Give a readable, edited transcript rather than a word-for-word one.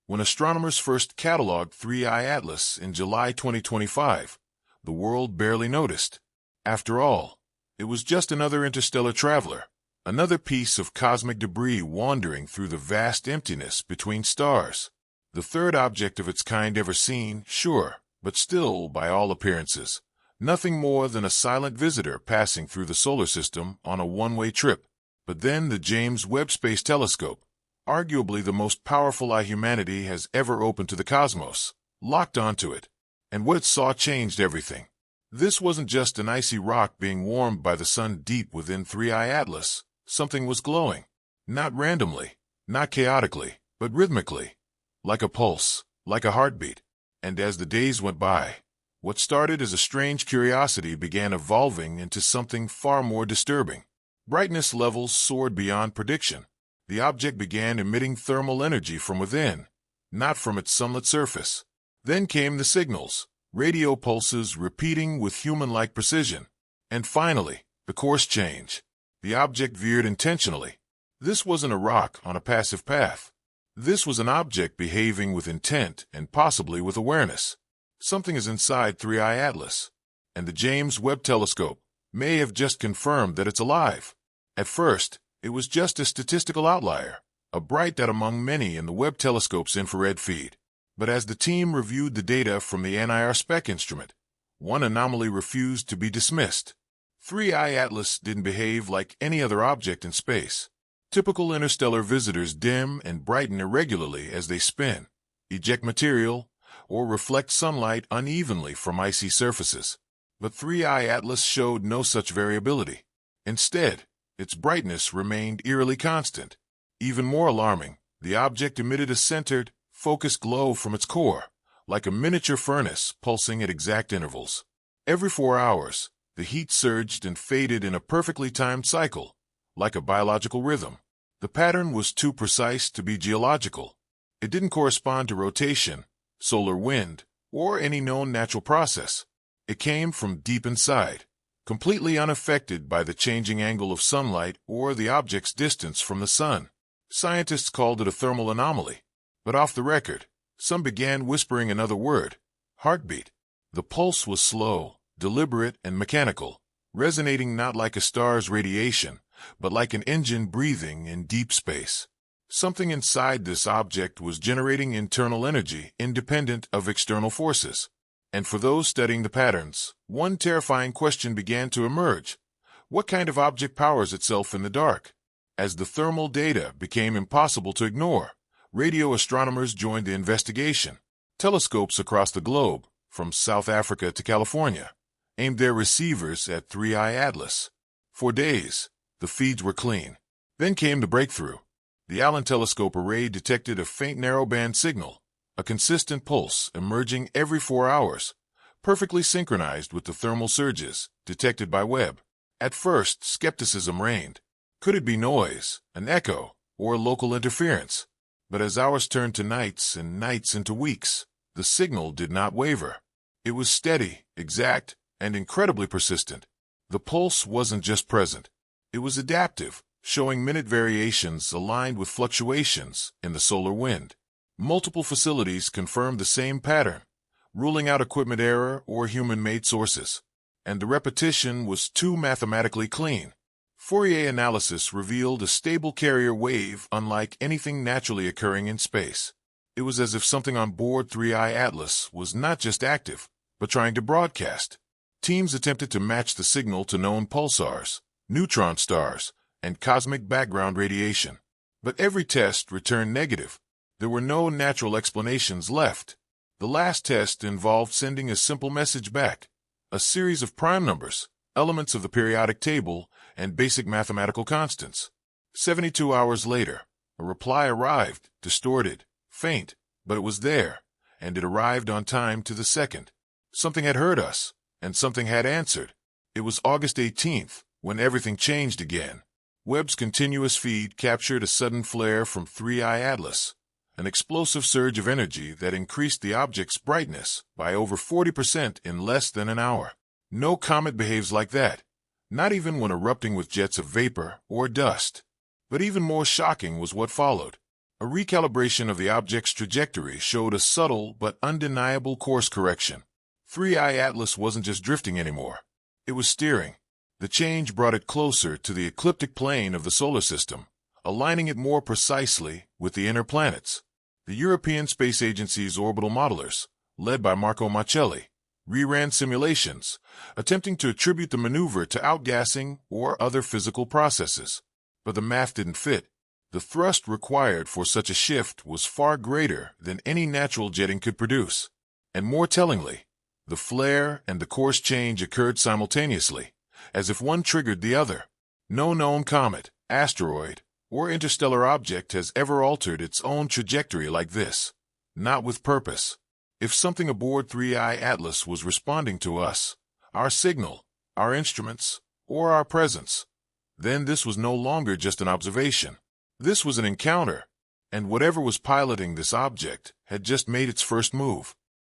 When astronomers first cataloged 3I Atlas in July 2025, the world barely noticed. After all, it was just another interstellar traveler, another piece of cosmic debris wandering through the vast emptiness between stars. The third object of its kind ever seen, sure, but still, by all appearances, nothing more than a silent visitor passing through the solar system on a one-way trip. But then the James Webb Space Telescope, arguably the most powerful eye humanity has ever opened to the cosmos, locked onto it. And what it saw changed everything. This wasn't just an icy rock being warmed by the sun deep within 3I Atlas. Something was glowing. Not randomly, not chaotically, but rhythmically. Like a pulse, like a heartbeat. And as the days went by, what started as a strange curiosity began evolving into something far more disturbing. Brightness levels soared beyond prediction. The object began emitting thermal energy from within, not from its sunlit surface. Then came the signals, radio pulses repeating with human-like precision. And finally, the course change. The object veered intentionally. This wasn't a rock on a passive path. This was an object behaving with intent and possibly with awareness. Something is inside 3I Atlas, and the James Webb Telescope may have just confirmed that it's alive. At first, it was just a statistical outlier, a bright dot among many in the Webb telescope's infrared feed. But as the team reviewed the data from the NIR SPEC instrument, one anomaly refused to be dismissed. 3I Atlas didn't behave like any other object in space. Typical interstellar visitors dim and brighten irregularly as they spin, eject material, or reflect sunlight unevenly from icy surfaces. But 3I Atlas showed no such variability. Instead, its brightness remained eerily constant. Even more alarming, the object emitted a centered, focused glow from its core, like a miniature furnace pulsing at exact intervals. Every 4 hours, the heat surged and faded in a perfectly timed cycle, like a biological rhythm. The pattern was too precise to be geological. It didn't correspond to rotation, solar wind, or any known natural process. It came from deep inside, completely unaffected by the changing angle of sunlight or the object's distance from the sun. Scientists called it a thermal anomaly, but off the record, some began whispering another word: heartbeat. The pulse was slow, deliberate, and mechanical, resonating not like a star's radiation, but like an engine breathing in deep space. Something inside this object was generating internal energy independent of external forces. And for those studying the patterns, one terrifying question began to emerge. What kind of object powers itself in the dark? As the thermal data became impossible to ignore, radio astronomers joined the investigation. Telescopes across the globe, from South Africa to California, aimed their receivers at 3I Atlas. For days, the feeds were clean. Then came the breakthrough. The Allen telescope array detected a faint narrowband signal, a consistent pulse emerging every 4 hours, perfectly synchronized with the thermal surges detected by Webb. At first, skepticism reigned. Could it be noise, an echo, or local interference? But as hours turned to nights and nights into weeks, the signal did not waver. It was steady, exact, and incredibly persistent. The pulse wasn't just present. It was adaptive, showing minute variations aligned with fluctuations in the solar wind. Multiple facilities confirmed the same pattern, ruling out equipment error or human-made sources. And the repetition was too mathematically clean. Fourier analysis revealed a stable carrier wave unlike anything naturally occurring in space. It was as if something on board 3I Atlas was not just active, but trying to broadcast. Teams attempted to match the signal to known pulsars, neutron stars, and cosmic background radiation. But every test returned negative. There were no natural explanations left. The last test involved sending a simple message back, a series of prime numbers, elements of the periodic table, and basic mathematical constants. 72 hours later, a reply arrived, distorted, faint, but it was there, and it arrived on time to the second. Something had heard us, and something had answered. It was August 18th, when everything changed again. Webb's continuous feed captured a sudden flare from 3I Atlas, an explosive surge of energy that increased the object's brightness by over 40% in less than an hour. No comet behaves like that, not even when erupting with jets of vapor or dust. But even more shocking was what followed. A recalibration of the object's trajectory showed a subtle but undeniable course correction. 3I Atlas wasn't just drifting anymore. It was steering. The change brought it closer to the ecliptic plane of the solar system, aligning it more precisely with the inner planets. The European Space Agency's orbital modelers, led by Marco Marcelli, reran simulations, attempting to attribute the maneuver to outgassing or other physical processes. But the math didn't fit. The thrust required for such a shift was far greater than any natural jetting could produce. And more tellingly, the flare and the course change occurred simultaneously, as if one triggered the other. No known comet, asteroid, or interstellar object has ever altered its own trajectory like this. Not with purpose. If something aboard 3I Atlas was responding to us, our signal, our instruments, or our presence, then this was no longer just an observation. This was an encounter, and whatever was piloting this object had just made its first move.